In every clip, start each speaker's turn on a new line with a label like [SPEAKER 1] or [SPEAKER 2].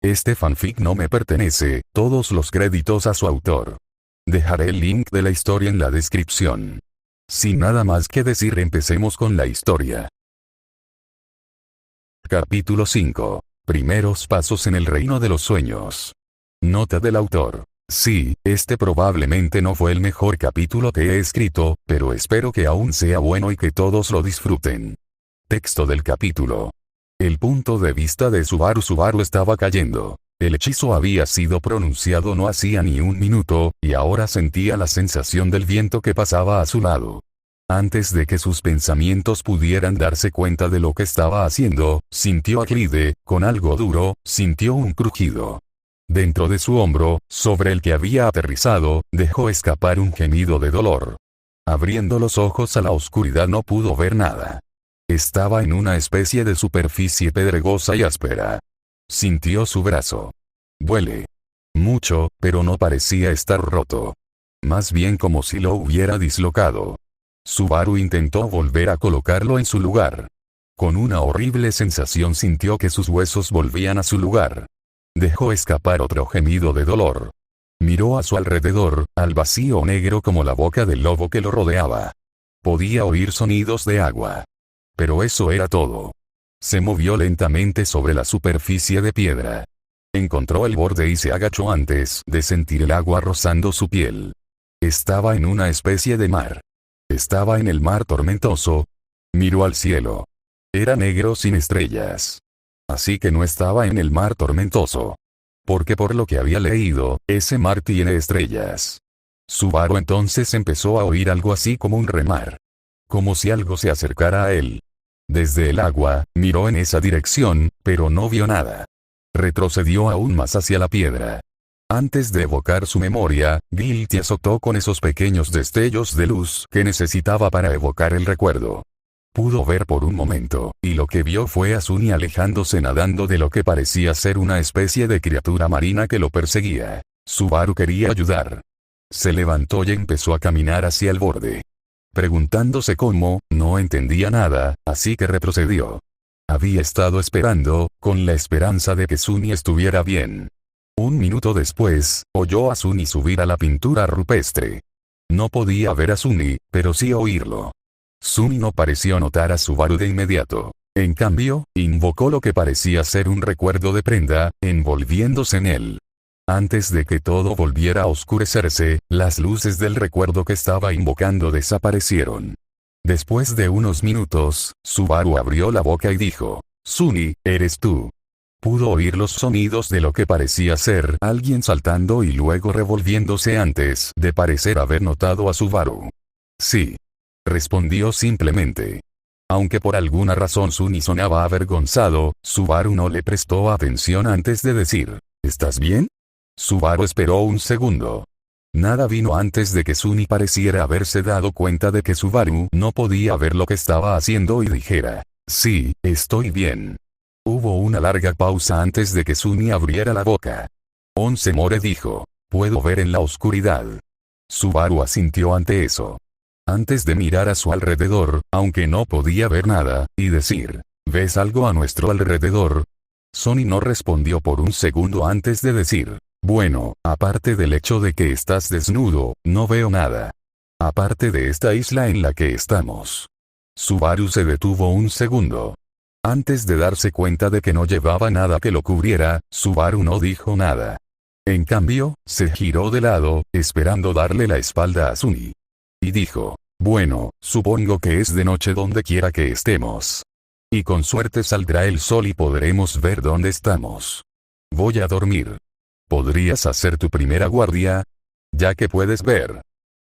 [SPEAKER 1] Este fanfic no me pertenece, todos los créditos a su autor. Dejaré el link de la historia en la descripción. Sin nada más que decir, empecemos con la historia. Capítulo 5. Primeros pasos en el reino de los sueños. Nota del autor. Sí, este probablemente no fue el mejor capítulo que he escrito, pero espero que aún sea bueno y que todos lo disfruten. Texto del capítulo. El punto de vista de Subaru. Subaru estaba cayendo. El hechizo había sido pronunciado no hacía ni un minuto, y ahora sentía la sensación del viento que pasaba a su lado. Antes de que sus pensamientos pudieran darse cuenta de lo que estaba haciendo, sintió a Clyde, con algo duro, sintió un crujido. Dentro de su hombro, sobre el que había aterrizado, dejó escapar un gemido de dolor. Abriendo los ojos a la oscuridad no pudo ver nada. Estaba en una especie de superficie pedregosa y áspera. Sintió su brazo. Duele mucho, pero no parecía estar roto. Más bien como si lo hubiera dislocado. Subaru intentó volver a colocarlo en su lugar. Con una horrible sensación sintió que sus huesos volvían a su lugar. Dejó escapar otro gemido de dolor. Miró a su alrededor, al vacío negro como la boca del lobo que lo rodeaba. Podía oír sonidos de agua. Pero eso era todo. Se movió lentamente sobre la superficie de piedra. Encontró el borde y se agachó antes de sentir el agua rozando su piel. Estaba en una especie de mar. Estaba en el mar tormentoso. Miró al cielo. Era negro sin estrellas. Así que no estaba en el mar tormentoso. Porque por lo que había leído, ese mar tiene estrellas. Subaru entonces empezó a oír algo así como un remar. Como si algo se acercara a él. Desde el agua, miró en esa dirección, pero no vio nada. Retrocedió aún más hacia la piedra. Antes de evocar su memoria, Guilty azotó con esos pequeños destellos de luz que necesitaba para evocar el recuerdo. Pudo ver por un momento, y lo que vio fue a Sunny alejándose nadando de lo que parecía ser una especie de criatura marina que lo perseguía. Subaru quería ayudar. Se levantó y empezó a caminar hacia el borde. Preguntándose cómo, no entendía nada, así que retrocedió. Había estado esperando, con la esperanza de que Sunny estuviera bien. Un minuto después, oyó a Sunny subir a la pintura rupestre. No podía ver a Sunny, pero sí oírlo. Sunny no pareció notar a Subaru de inmediato. En cambio, invocó lo que parecía ser un recuerdo de Prenda, envolviéndose en él. Antes de que todo volviera a oscurecerse, las luces del recuerdo que estaba invocando desaparecieron. Después de unos minutos, Subaru abrió la boca y dijo, «Sunny, ¿eres tú?» Pudo oír los sonidos de lo que parecía ser alguien saltando y luego revolviéndose antes de parecer haber notado a Subaru. «Sí», respondió simplemente. Aunque por alguna razón Sunny sonaba avergonzado, Subaru no le prestó atención antes de decir, «¿Estás bien?» Subaru esperó un segundo. Nada vino antes de que Sunny pareciera haberse dado cuenta de que Subaru no podía ver lo que estaba haciendo y dijera, «Sí, estoy bien». Hubo una larga pausa antes de que Sunny abriera la boca. Once-more dijo, «Puedo ver en la oscuridad». Subaru asintió ante eso. Antes de mirar a su alrededor, aunque no podía ver nada, y decir, «¿Ves algo a nuestro alrededor?» Sunny no respondió por un segundo antes de decir, «Bueno, aparte del hecho de que estás desnudo, no veo nada. Aparte de esta isla en la que estamos». Subaru se detuvo un segundo. Antes de darse cuenta de que no llevaba nada que lo cubriera, Subaru no dijo nada. En cambio, se giró de lado, esperando darle la espalda a Sunny. Y dijo, «Bueno, supongo que es de noche donde quiera que estemos. Y con suerte saldrá el sol y podremos ver dónde estamos. Voy a dormir. ¿Podrías hacer tu primera guardia? Ya que puedes ver».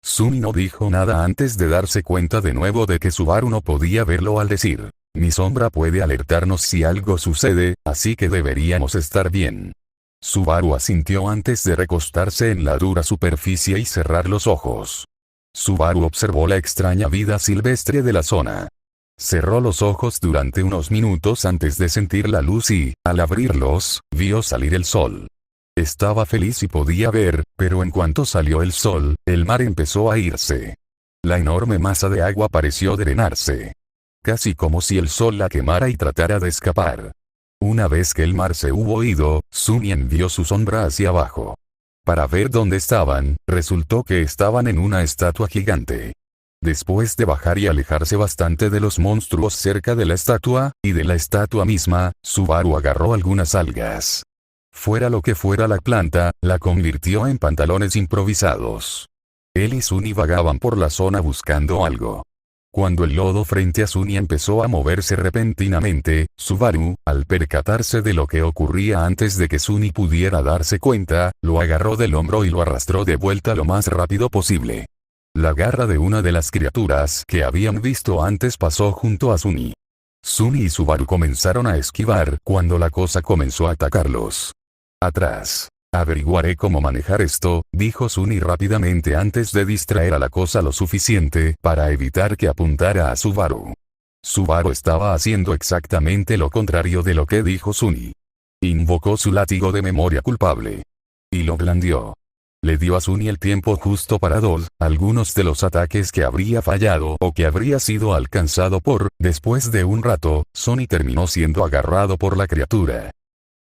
[SPEAKER 1] Sunny no dijo nada antes de darse cuenta de nuevo de que Subaru no podía verlo al decir, «Mi sombra puede alertarnos si algo sucede, así que deberíamos estar bien». Subaru asintió antes de recostarse en la dura superficie y cerrar los ojos. Subaru observó la extraña vida silvestre de la zona. Cerró los ojos durante unos minutos antes de sentir la luz y, al abrirlos, vio salir el sol. Estaba feliz y podía ver, pero en cuanto salió el sol, el mar empezó a irse. La enorme masa de agua pareció drenarse. Casi como si el sol la quemara y tratara de escapar. Una vez que el mar se hubo ido, Suni envió su sombra hacia abajo. Para ver dónde estaban, resultó que estaban en una estatua gigante. Después de bajar y alejarse bastante de los monstruos cerca de la estatua, y de la estatua misma, Subaru agarró algunas algas. Fuera lo que fuera la planta, la convirtió en pantalones improvisados. Él y Suni vagaban por la zona buscando algo. Cuando el lodo frente a Suni empezó a moverse repentinamente, Subaru, al percatarse de lo que ocurría antes de que Suni pudiera darse cuenta, lo agarró del hombro y lo arrastró de vuelta lo más rápido posible. La garra de una de las criaturas que habían visto antes pasó junto a Suni. Suni y Subaru comenzaron a esquivar cuando la cosa comenzó a atacarlos. Atrás. Averiguaré cómo manejar esto, dijo Suni rápidamente antes de distraer a la cosa lo suficiente para evitar que apuntara a Subaru. Subaru estaba haciendo exactamente lo contrario de lo que dijo Suni. Invocó su látigo de memoria culpable. Y lo blandió. Le dio a Suni el tiempo justo para algunos de los ataques que habría fallado o que habría sido alcanzado por. Después de un rato, Suni terminó siendo agarrado por la criatura.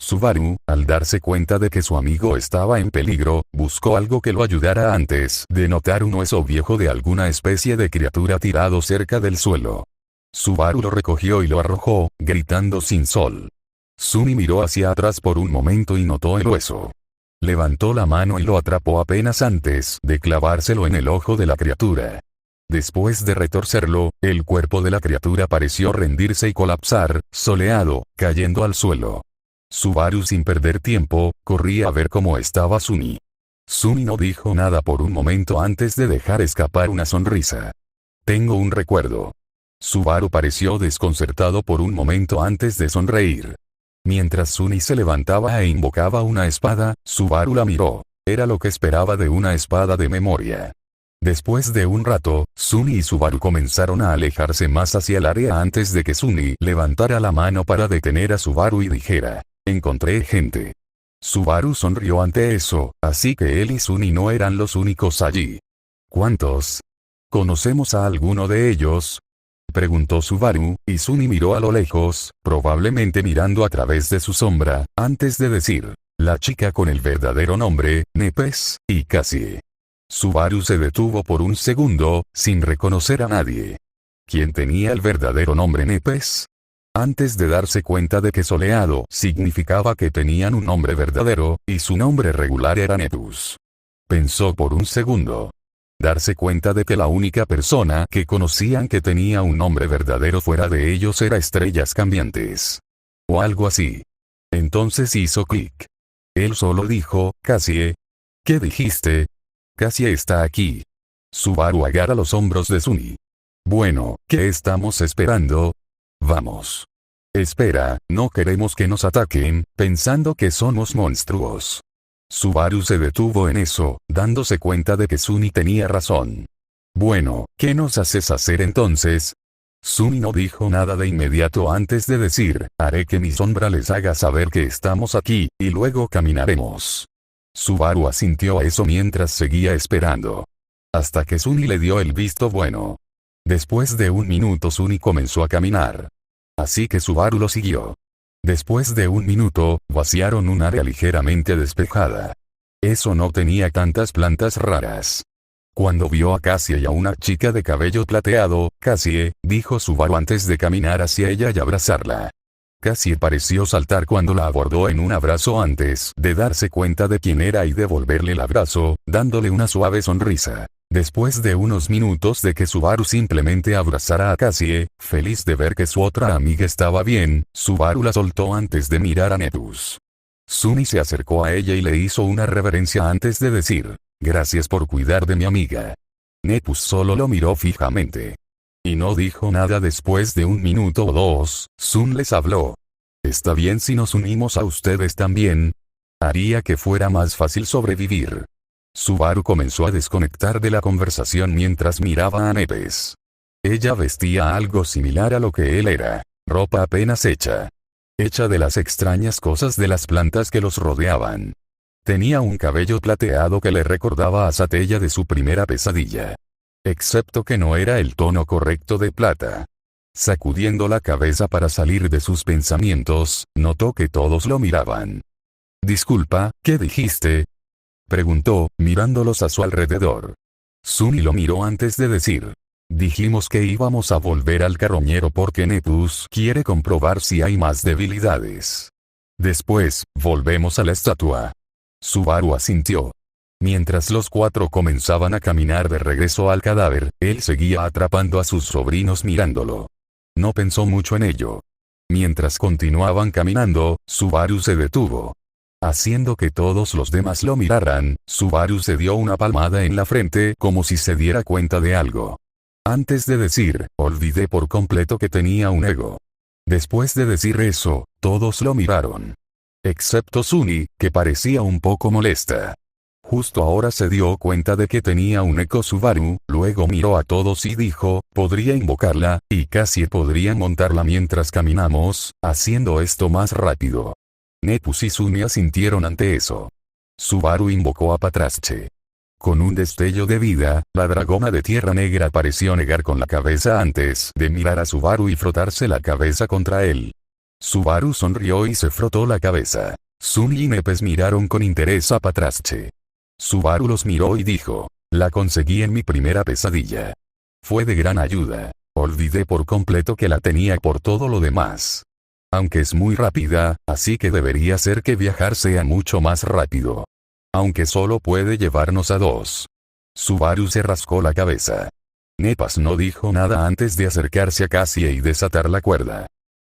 [SPEAKER 1] Subaru, al darse cuenta de que su amigo estaba en peligro, buscó algo que lo ayudara antes de notar un hueso viejo de alguna especie de criatura tirado cerca del suelo. Subaru lo recogió y lo arrojó, gritando sin sol. Suni miró hacia atrás por un momento y notó el hueso. Levantó la mano y lo atrapó apenas antes de clavárselo en el ojo de la criatura. Después de retorcerlo, el cuerpo de la criatura pareció rendirse y colapsar, soleado, cayendo al suelo. Subaru sin perder tiempo, corría a ver cómo estaba Suni. Suni no dijo nada por un momento antes de dejar escapar una sonrisa. Tengo un recuerdo. Subaru pareció desconcertado por un momento antes de sonreír. Mientras Suni se levantaba e invocaba una espada, Subaru la miró. Era lo que esperaba de una espada de memoria. Después de un rato, Suni y Subaru comenzaron a alejarse más hacia el área antes de que Suni levantara la mano para detener a Subaru y dijera, encontré gente. Subaru sonrió ante eso, así que él y Suni no eran los únicos allí. ¿Cuántos? ¿Conocemos a alguno de ellos? Preguntó Subaru, y Suni miró a lo lejos, probablemente mirando a través de su sombra, antes de decir, la chica con el verdadero nombre, Nepes, y Cassie. Subaru se detuvo por un segundo, sin reconocer a nadie. ¿Quién tenía el verdadero nombre Nepes? Antes de darse cuenta de que soleado significaba que tenían un nombre verdadero, y su nombre regular era Nepus. Pensó por un segundo. Darse cuenta de que la única persona que conocían que tenía un nombre verdadero fuera de ellos era Estrellas Cambiantes. O algo así. Entonces hizo clic. Él solo dijo, Cassie. ¿Qué dijiste? Cassie está aquí. Subaru agarra los hombros de Suni. Bueno, ¿qué estamos esperando? Vamos. Espera, no queremos que nos ataquen, pensando que somos monstruos. Subaru se detuvo en eso, dándose cuenta de que Suni tenía razón. Bueno, ¿qué nos haces hacer entonces? Suni no dijo nada de inmediato antes de decir, haré que mi sombra les haga saber que estamos aquí, y luego caminaremos. Subaru asintió a eso mientras seguía esperando. Hasta que Suni le dio el visto bueno. Después de un minuto Suni comenzó a caminar. Así que Subaru lo siguió. Después de un minuto, vaciaron un área ligeramente despejada. Eso no tenía tantas plantas raras. Cuando vio a Cassie y a una chica de cabello plateado, Cassie, dijo Subaru antes de caminar hacia ella y abrazarla. Cassie pareció saltar cuando la abordó en un abrazo antes de darse cuenta de quién era y devolverle el abrazo, dándole una suave sonrisa. Después de unos minutos de que Subaru simplemente abrazara a Cassie, feliz de ver que su otra amiga estaba bien, Subaru la soltó antes de mirar a Nepus. Suni se acercó a ella y le hizo una reverencia antes de decir, gracias por cuidar de mi amiga. Nepus solo lo miró fijamente. Y no dijo nada. Después de un minuto o dos, Sun les habló. ¿Está bien si nos unimos a ustedes también? Haría que fuera más fácil sobrevivir. Subaru comenzó a desconectar de la conversación mientras miraba a Nepes. Ella vestía algo similar a lo que él era, ropa apenas hecha de las extrañas cosas de las plantas que los rodeaban. Tenía un cabello plateado que le recordaba a Satella de su primera pesadilla. Excepto que no era el tono correcto de plata. Sacudiendo la cabeza para salir de sus pensamientos, notó que todos lo miraban. Disculpa, ¿qué dijiste? Preguntó, mirándolos a su alrededor. Sunny lo miró antes de decir. Dijimos que íbamos a volver al carroñero porque Nepus quiere comprobar si hay más debilidades. Después, volvemos a la estatua. Subaru asintió. Mientras los cuatro comenzaban a caminar de regreso al cadáver, él seguía atrapando a sus sobrinos mirándolo. No pensó mucho en ello. Mientras continuaban caminando, Subaru se detuvo. Haciendo que todos los demás lo miraran, Subaru se dio una palmada en la frente como si se diera cuenta de algo. Antes de decir, olvidé por completo que tenía un ego. Después de decir eso, todos lo miraron. Excepto Sunny, que parecía un poco molesta. Justo ahora se dio cuenta de que tenía un eco Subaru, luego miró a todos y dijo, podría invocarla, y casi podría montarla mientras caminamos, haciendo esto más rápido. Nepus y Sunny asintieron ante eso. Subaru invocó a Patrasché. Con un destello de vida, la dragona de Tierra Negra pareció negar con la cabeza antes de mirar a Subaru y frotarse la cabeza contra él. Subaru sonrió y se frotó la cabeza. Sunny y Nepes miraron con interés a Patrasché. Subaru los miró y dijo, la conseguí en mi primera pesadilla. Fue de gran ayuda. Olvidé por completo que la tenía por todo lo demás. Aunque es muy rápida, así que debería ser que viajar sea mucho más rápido. Aunque solo puede llevarnos a dos. Subaru se rascó la cabeza. Nepas no dijo nada antes de acercarse a Cassie y desatar la cuerda.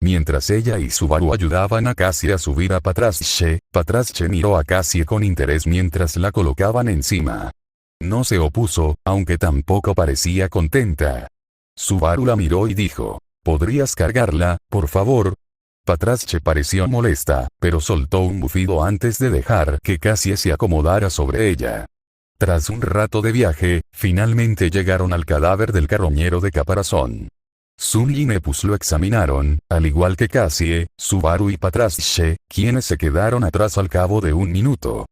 [SPEAKER 1] Mientras ella y Subaru ayudaban a Cassie a subir a Patrasché, Patrasché miró a Cassie con interés mientras la colocaban encima. No se opuso, aunque tampoco parecía contenta. Subaru la miró y dijo, ¿podrías cargarla, por favor? Patrasché pareció molesta, pero soltó un bufido antes de dejar que Cassie se acomodara sobre ella. Tras un rato de viaje, finalmente llegaron al cadáver del carroñero de caparazón. Sunny y Nepus lo examinaron, al igual que Cassie, Subaru y Patrasché, quienes se quedaron atrás al cabo de un minuto.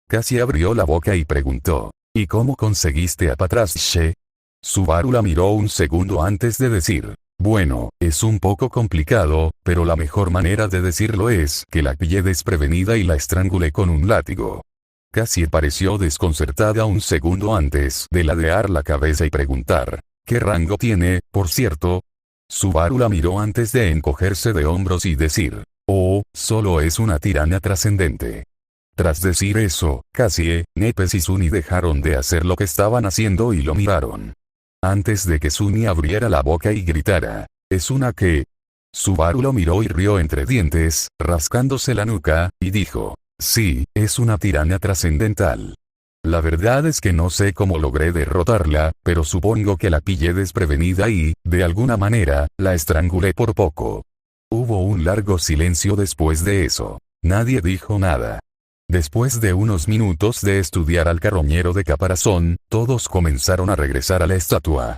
[SPEAKER 1] Cassie abrió la boca y preguntó, ¿y cómo conseguiste a Patrasché? Subaru la miró un segundo antes de decir, bueno, es un poco complicado, pero la mejor manera de decirlo es que la pillé desprevenida y la estrangulé con un látigo. Cassie pareció desconcertada un segundo antes de ladear la cabeza y preguntar, ¿qué rango tiene, por cierto? Subaru la miró antes de encogerse de hombros y decir, oh, solo es una tirana trascendente. Tras decir eso, Cassie, Nepes y Sunny dejaron de hacer lo que estaban haciendo y lo miraron. Antes de que Sunny abriera la boca y gritara, ¿es una qué? Subaru lo miró y rió entre dientes, rascándose la nuca, y dijo, sí, es una tirana trascendental. La verdad es que no sé cómo logré derrotarla, pero supongo que la pillé desprevenida y, de alguna manera, la estrangulé por poco. Hubo un largo silencio después de eso. Nadie dijo nada. Después de unos minutos de estudiar al carroñero de caparazón, todos comenzaron a regresar a la estatua.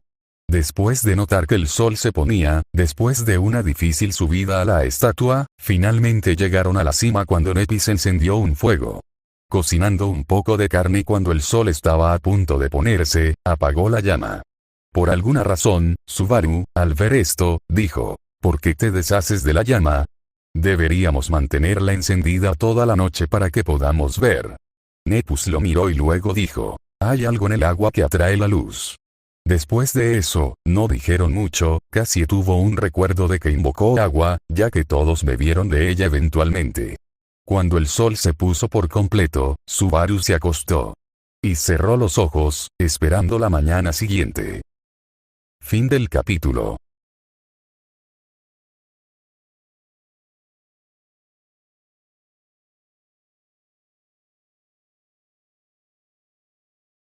[SPEAKER 1] Después de notar que el sol se ponía, después de una difícil subida a la estatua, finalmente llegaron a la cima cuando Nepis encendió un fuego. Cocinando un poco de carne cuando el sol estaba a punto de ponerse, apagó la llama. Por alguna razón, Subaru, al ver esto, dijo, ¿por qué te deshaces de la llama? Deberíamos mantenerla encendida toda la noche para que podamos ver. Nepus lo miró y luego dijo, hay algo en el agua que atrae la luz. Después de eso, no dijeron mucho, Cassie tuvo un recuerdo de que invocó agua, ya que todos bebieron de ella eventualmente. Cuando el sol se puso por completo, Subaru se acostó. Y cerró los ojos, esperando la mañana siguiente. Fin del capítulo.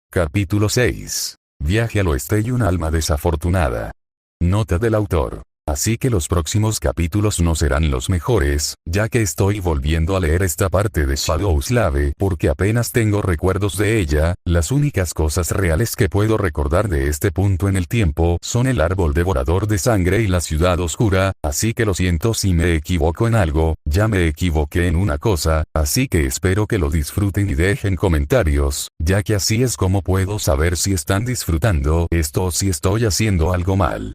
[SPEAKER 1] Capítulo 6. Viaje al oeste y un alma desafortunada. Nota del autor. Así que los próximos capítulos no serán los mejores, ya que estoy volviendo a leer esta parte de Shadowslave porque apenas tengo recuerdos de ella. Las únicas cosas reales que puedo recordar de este punto en el tiempo son el árbol devorador de sangre y la ciudad oscura, así que lo siento si me equivoco en algo, ya me equivoqué en una cosa, así que espero que lo disfruten y dejen comentarios, ya que así es como puedo saber si están disfrutando esto o si estoy haciendo algo mal.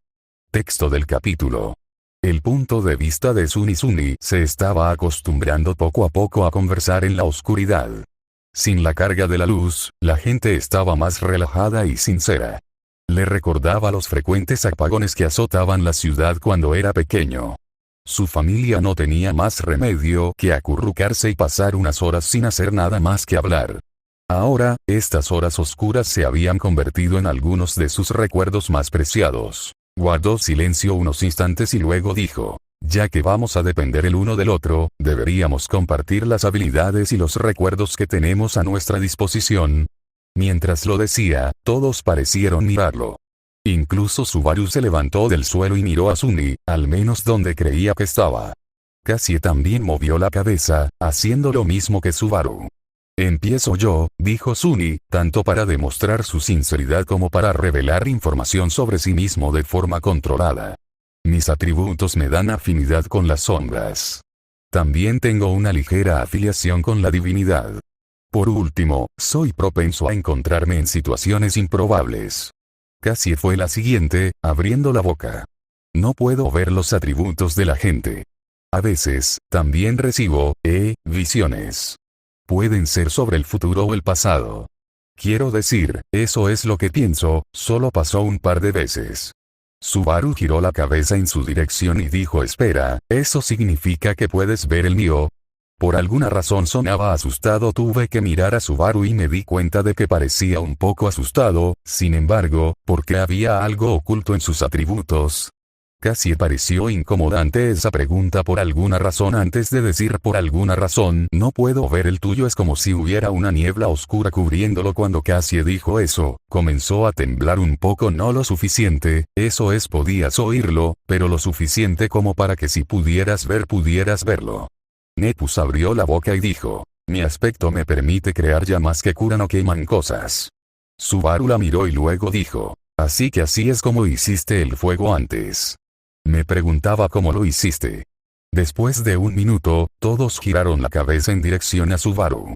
[SPEAKER 1] Texto del capítulo. El punto de vista de Suni se estaba acostumbrando poco a poco a conversar en la oscuridad. Sin la carga de la luz, la gente estaba más relajada y sincera. Le recordaba los frecuentes apagones que azotaban la ciudad cuando era pequeño. Su familia no tenía más remedio que acurrucarse y pasar unas horas sin hacer nada más que hablar. Ahora, estas horas oscuras se habían convertido en algunos de sus recuerdos más preciados. Guardó silencio unos instantes y luego dijo, ya que vamos a depender el uno del otro, deberíamos compartir las habilidades y los recuerdos que tenemos a nuestra disposición. Mientras lo decía, todos parecieron mirarlo. Incluso Subaru se levantó del suelo y miró a Suni, al menos donde creía que estaba. Cassie también movió la cabeza, haciendo lo mismo que Subaru. Empiezo yo, dijo Suni, tanto para demostrar su sinceridad como para revelar información sobre sí mismo de forma controlada. Mis atributos me dan afinidad con las sombras. También tengo una ligera afiliación con la divinidad. Por último, soy propenso a encontrarme en situaciones improbables. Cassie fue la siguiente, abriendo la boca. No puedo ver los atributos de la gente. A veces, también recibo, visiones. Pueden ser sobre el futuro o el pasado. Quiero decir, eso es lo que pienso, solo pasó un par de veces. Subaru giró la cabeza en su dirección y dijo espera, ¿eso significa que puedes ver el mío? Por alguna razón sonaba asustado. Tuve que mirar a Subaru y me di cuenta de que parecía un poco asustado, sin embargo, porque había algo oculto en sus atributos. Casi pareció incomodante esa pregunta por alguna razón. Antes de decir por alguna razón, no puedo ver el tuyo, es como si hubiera una niebla oscura cubriéndolo. Cuando Cassie dijo eso, comenzó a temblar un poco, no lo suficiente, eso es, podías oírlo, pero lo suficiente como para que si pudieras verlo. Nepus abrió la boca y dijo, mi aspecto me permite crear llamas que curan o queman cosas. Subaru la miró y luego dijo, así que así es como hiciste el fuego antes. Me preguntaba cómo lo hiciste. Después de un minuto, todos giraron la cabeza en dirección a Subaru.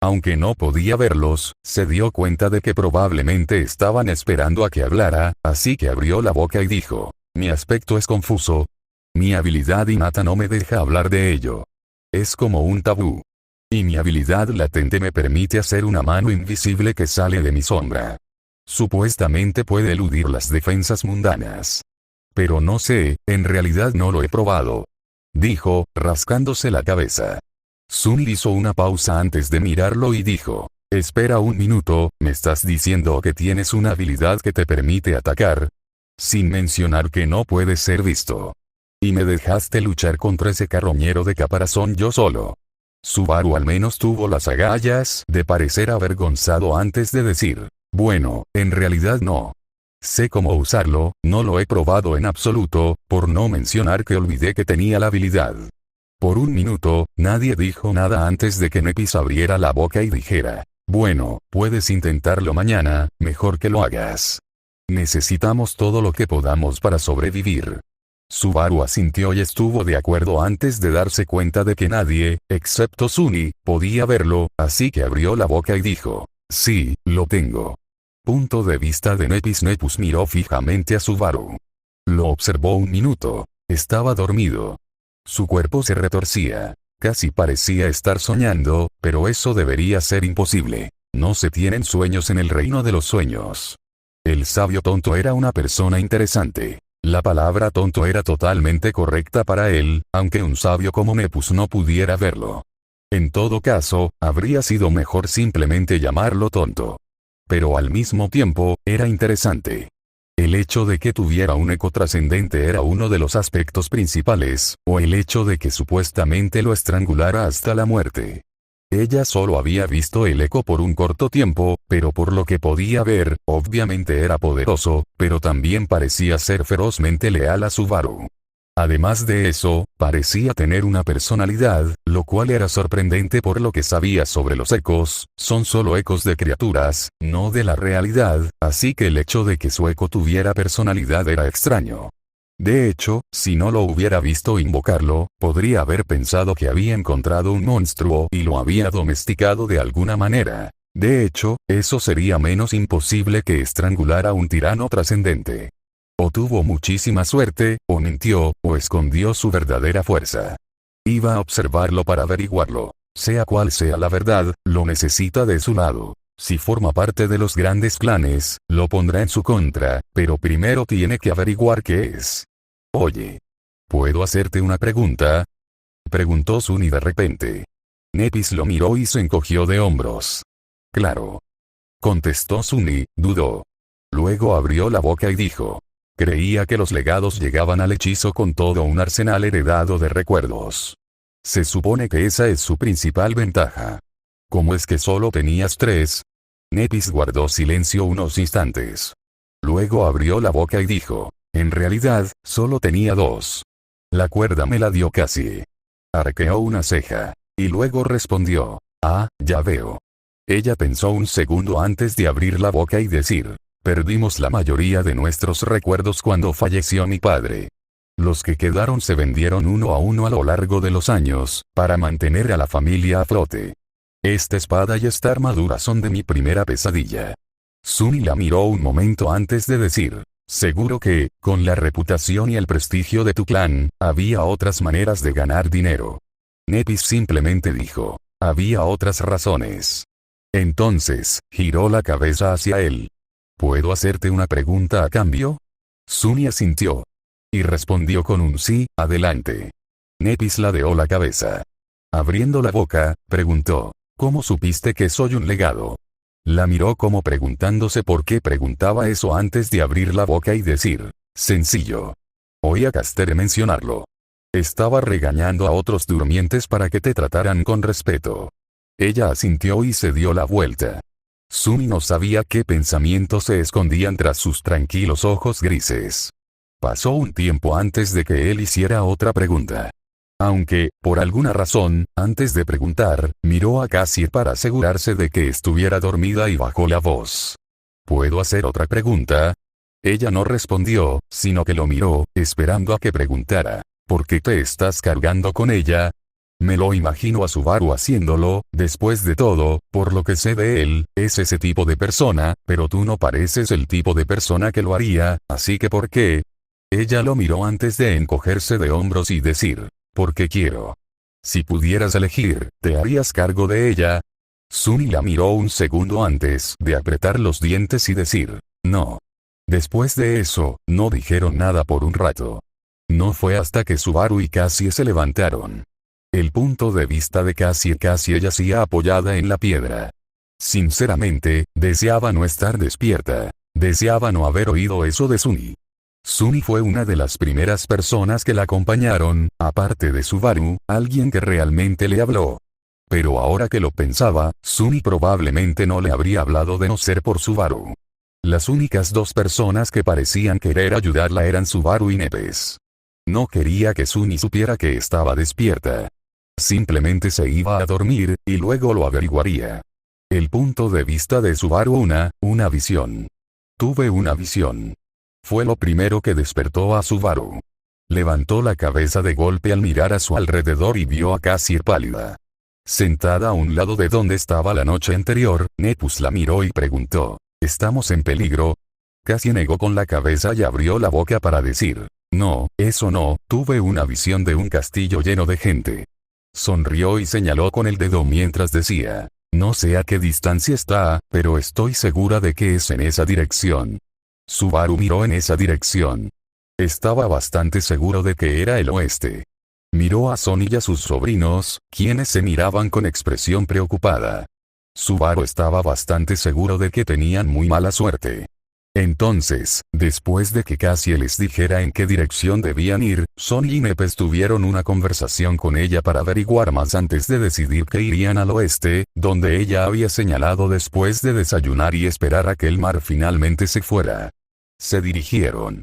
[SPEAKER 1] Aunque no podía verlos, se dio cuenta de que probablemente estaban esperando a que hablara, así que abrió la boca y dijo, mi aspecto es confuso. Mi habilidad innata no me deja hablar de ello. Es como un tabú. Y mi habilidad latente me permite hacer una mano invisible que sale de mi sombra. Supuestamente puede eludir las defensas mundanas. Pero no sé, en realidad no lo he probado. Dijo, rascándose la cabeza. Suni hizo una pausa antes de mirarlo y dijo, espera un minuto, ¿me estás diciendo que tienes una habilidad que te permite atacar? Sin mencionar que no puede ser visto. Y me dejaste luchar contra ese carroñero de caparazón yo solo. Subaru al menos tuvo las agallas de parecer avergonzado antes de decir, bueno, en realidad no. Sé cómo usarlo, no lo he probado en absoluto, por no mencionar que olvidé que tenía la habilidad. Por un minuto, nadie dijo nada antes de que Nepis abriera la boca y dijera, bueno, puedes intentarlo mañana, mejor que lo hagas. Necesitamos todo lo que podamos para sobrevivir. Subaru asintió y estuvo de acuerdo antes de darse cuenta de que nadie, excepto Suni, podía verlo, así que abrió la boca y dijo, sí, lo tengo. Punto de vista de Nepis. Nepus miró fijamente a Subaru. Lo observó un minuto. Estaba dormido. Su cuerpo se retorcía. Casi parecía estar soñando, pero eso debería ser imposible. No se tienen sueños en el reino de los sueños. El sabio tonto era una persona interesante. La palabra tonto era totalmente correcta para él, aunque un sabio como Nepus no pudiera verlo. En todo caso, habría sido mejor simplemente llamarlo tonto. Pero al mismo tiempo, era interesante. El hecho de que tuviera un eco trascendente era uno de los aspectos principales, o el hecho de que supuestamente lo estrangulara hasta la muerte. Ella solo había visto el eco por un corto tiempo, pero por lo que podía ver, obviamente era poderoso, pero también parecía ser ferozmente leal a Subaru. Además de eso, parecía tener una personalidad, lo cual era sorprendente por lo que sabía sobre los ecos, son solo ecos de criaturas, no de la realidad, así que el hecho de que su eco tuviera personalidad era extraño. De hecho, si no lo hubiera visto invocarlo, podría haber pensado que había encontrado un monstruo y lo había domesticado de alguna manera. De hecho, eso sería menos imposible que estrangular a un tirano trascendente. O tuvo muchísima suerte, o mintió, o escondió su verdadera fuerza. Iba a observarlo para averiguarlo. Sea cual sea la verdad, lo necesita de su lado. Si forma parte de los grandes clanes, lo pondrá en su contra, pero primero tiene que averiguar qué es. Oye, ¿puedo hacerte una pregunta?, preguntó Sunny de repente. Nepis lo miró y se encogió de hombros. Claro, contestó Sunny, dudó. Luego abrió la boca y dijo. Creía que los legados llegaban al hechizo con todo un arsenal heredado de recuerdos. Se supone que esa es su principal ventaja. ¿Cómo es que solo tenías 3? Nepis guardó silencio unos instantes. Luego abrió la boca y dijo. En realidad, solo tenía 2. La cuerda me la dio Cassie. Arqueó una ceja. Y luego respondió. Ah, ya veo. Ella pensó un segundo antes de abrir la boca y decir. Perdimos la mayoría de nuestros recuerdos cuando falleció mi padre. Los que quedaron se vendieron uno a uno a lo largo de los años, para mantener a la familia a flote. Esta espada y esta armadura son de mi primera pesadilla. Sunny la miró un momento antes de decir. Seguro que, con la reputación y el prestigio de tu clan, había otras maneras de ganar dinero. Nepis simplemente dijo. Había otras razones. Entonces, giró la cabeza hacia él. ¿Puedo hacerte una pregunta a cambio? Sunny asintió. Y respondió con un sí, adelante. Nepis ladeó la cabeza. Abriendo la boca, preguntó. ¿Cómo supiste que soy un legado? La miró como preguntándose por qué preguntaba eso antes de abrir la boca y decir. Sencillo. Oí a Castere mencionarlo. Estaba regañando a otros durmientes para que te trataran con respeto. Ella asintió y se dio la vuelta. Sunny no sabía qué pensamientos se escondían tras sus tranquilos ojos grises. Pasó un tiempo antes de que él hiciera otra pregunta. Aunque, por alguna razón, antes de preguntar, miró a Cassie para asegurarse de que estuviera dormida y bajó la voz. ¿Puedo hacer otra pregunta? Ella no respondió, sino que lo miró, esperando a que preguntara. ¿Por qué te estás cargando con ella? Me lo imagino a Subaru haciéndolo, después de todo, por lo que sé de él, es ese tipo de persona, pero tú no pareces el tipo de persona que lo haría, así que ¿por qué? Ella lo miró antes de encogerse de hombros y decir, porque quiero. Si pudieras elegir, ¿te harías cargo de ella? Sunny la miró un segundo antes de apretar los dientes y decir, no. Después de eso, no dijeron nada por un rato. No fue hasta que Subaru y Cassie se levantaron. El punto de vista de Cassie yacía apoyada en la piedra. Sinceramente, deseaba no estar despierta. Deseaba no haber oído eso de Sunny. Sunny fue una de las primeras personas que la acompañaron, aparte de Subaru, alguien que realmente le habló. Pero ahora que lo pensaba, Sunny probablemente no le habría hablado de no ser por Subaru. Las únicas 2 personas que parecían querer ayudarla eran Subaru y Nepes. No quería que Sunny supiera que estaba despierta. Simplemente se iba a dormir, y luego lo averiguaría. El punto de vista de Subaru una visión. Tuve una visión. Fue lo primero que despertó a Subaru. Levantó la cabeza de golpe al mirar a su alrededor y vio a Cassie pálida. Sentada a un lado de donde estaba la noche anterior, Nepus la miró y preguntó, ¿estamos en peligro? Cassie negó con la cabeza y abrió la boca para decir, no, eso no, tuve una visión de un castillo lleno de gente. Sonrió y señaló con el dedo mientras decía, no sé a qué distancia está, pero estoy segura de que es en esa dirección. Subaru miró en esa dirección. Estaba bastante seguro de que era el oeste. Miró a Sonny y a sus sobrinos, quienes se miraban con expresión preocupada. Subaru estaba bastante seguro de que tenían muy mala suerte. Entonces, después de que Cassie les dijera en qué dirección debían ir, Sonny y Nepes tuvieron una conversación con ella para averiguar más antes de decidir que irían al oeste, donde ella había señalado después de desayunar y esperar a que el mar finalmente se fuera. Se dirigieron.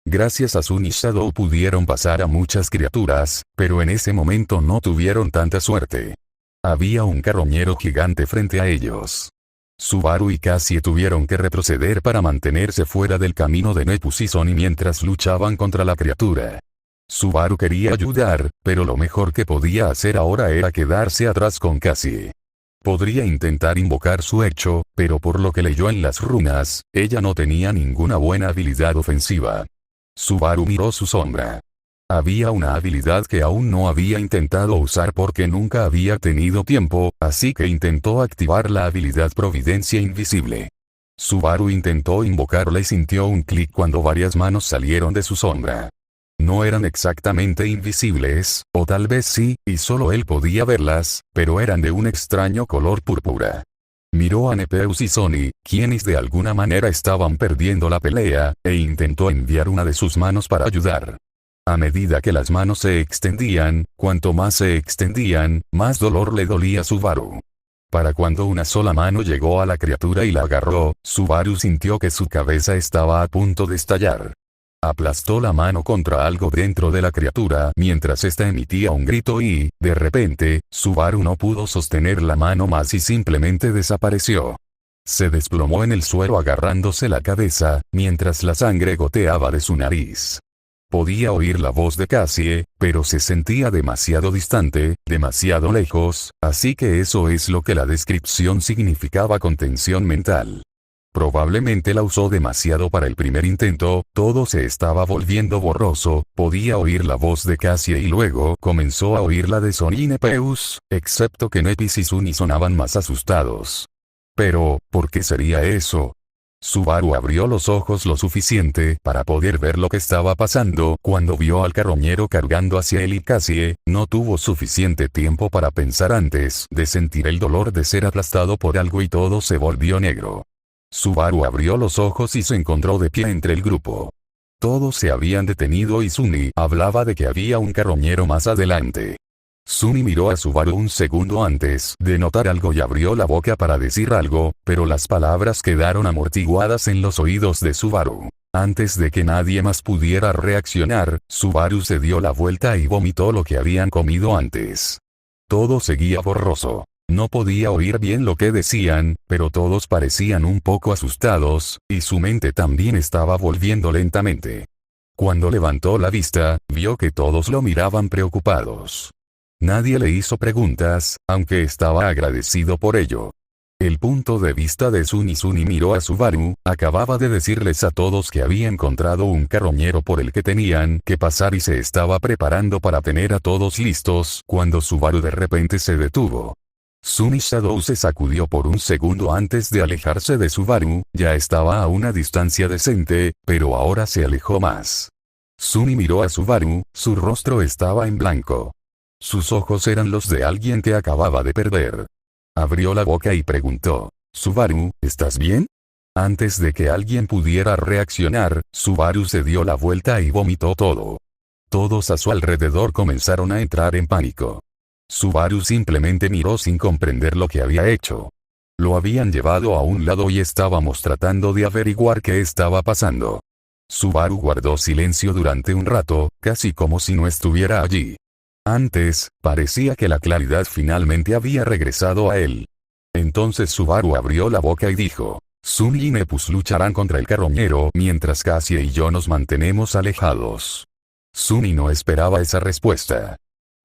[SPEAKER 1] Gracias a Sunny y Shadow pudieron pasar a muchas criaturas, pero en ese momento no tuvieron tanta suerte. Había un carroñero gigante frente a ellos. Subaru y Cassie tuvieron que retroceder para mantenerse fuera del camino de Nepus y Sonny mientras luchaban contra la criatura. Subaru quería ayudar, pero lo mejor que podía hacer ahora era quedarse atrás con Cassie. Podría intentar invocar su hecho, pero por lo que leyó en las runas, ella no tenía ninguna buena habilidad ofensiva. Subaru miró su sombra. Había una habilidad que aún no había intentado usar porque nunca había tenido tiempo, así que intentó activar la habilidad Providencia Invisible. Subaru intentó invocarla y sintió un clic cuando varias manos salieron de su sombra. No eran exactamente invisibles, o tal vez sí, y solo él podía verlas, pero eran de un extraño color púrpura. Miró a Nepeus y Sony, quienes de alguna manera estaban perdiendo la pelea, e intentó enviar una de sus manos para ayudar. A medida que las manos se extendían, cuanto más se extendían, más dolor le dolía a Subaru. Para cuando una sola mano llegó a la criatura y la agarró, Subaru sintió que su cabeza estaba a punto de estallar. Aplastó la mano contra algo dentro de la criatura mientras ésta emitía un grito y, de repente, Subaru no pudo sostener la mano más y simplemente desapareció. Se desplomó en el suelo agarrándose la cabeza, mientras la sangre goteaba de su nariz. Podía oír la voz de Cassie, pero se sentía demasiado distante, demasiado lejos, así que eso es lo que la descripción significaba contención mental. Probablemente la usó demasiado para el primer intento, todo se estaba volviendo borroso, podía oír la voz de Cassie y luego comenzó a oír la de Sony y Nepeus, excepto que Nepis y Sunny sonaban más asustados. Pero, ¿por qué sería eso? Subaru abrió los ojos lo suficiente para poder ver lo que estaba pasando cuando vio al carroñero cargando hacia él y Cassie, no tuvo suficiente tiempo para pensar antes de sentir el dolor de ser aplastado por algo y todo se volvió negro. Subaru abrió los ojos y se encontró de pie entre el grupo. Todos se habían detenido y Sunny hablaba de que había un carroñero más adelante. Sunny miró a Subaru un segundo antes de notar algo y abrió la boca para decir algo, pero las palabras quedaron amortiguadas en los oídos de Subaru. Antes de que nadie más pudiera reaccionar, Subaru se dio la vuelta y vomitó lo que habían comido antes. Todo seguía borroso. No podía oír bien lo que decían, pero todos parecían un poco asustados, y su mente también estaba volviendo lentamente. Cuando levantó la vista, vio que todos lo miraban preocupados. Nadie le hizo preguntas, aunque estaba agradecido por ello. El punto de vista de Sunny miró a Subaru, acababa de decirles a todos que había encontrado un carroñero por el que tenían que pasar y se estaba preparando para tener a todos listos, cuando Subaru de repente se detuvo. Sunny Shadow se sacudió por un segundo antes de alejarse de Subaru, ya estaba a una distancia decente, pero ahora se alejó más. Sunny miró a Subaru, su rostro estaba en blanco. Sus ojos eran los de alguien que acababa de perder. Abrió la boca y preguntó, «Subaru, ¿estás bien?» Antes de que alguien pudiera reaccionar, Subaru se dio la vuelta y vomitó todo. Todos a su alrededor comenzaron a entrar en pánico. Subaru simplemente miró sin comprender lo que había hecho. Lo habían llevado a un lado y estábamos tratando de averiguar qué estaba pasando. Subaru guardó silencio durante un rato, casi como si no estuviera allí. Antes, parecía que la claridad finalmente había regresado a él. Entonces Subaru abrió la boca y dijo, «Sunny y Nepus lucharán contra el carroñero mientras Cassie y yo nos mantenemos alejados». Sunny no esperaba esa respuesta.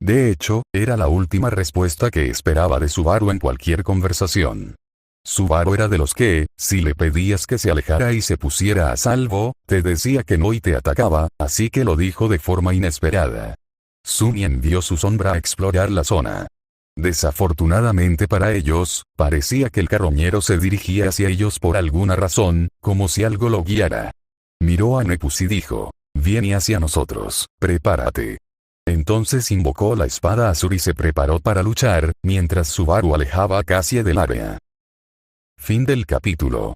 [SPEAKER 1] De hecho, era la última respuesta que esperaba de Subaru en cualquier conversación. Subaru era de los que, si le pedías que se alejara y se pusiera a salvo, te decía que no y te atacaba, así que lo dijo de forma inesperada. Sunny envió su sombra a explorar la zona. Desafortunadamente para ellos, parecía que el carroñero se dirigía hacia ellos por alguna razón, como si algo lo guiara. Miró a Nepus y dijo, «Viene hacia nosotros, prepárate». Entonces invocó la espada azul y se preparó para luchar, mientras Subaru alejaba a Cassie del área. Fin del capítulo.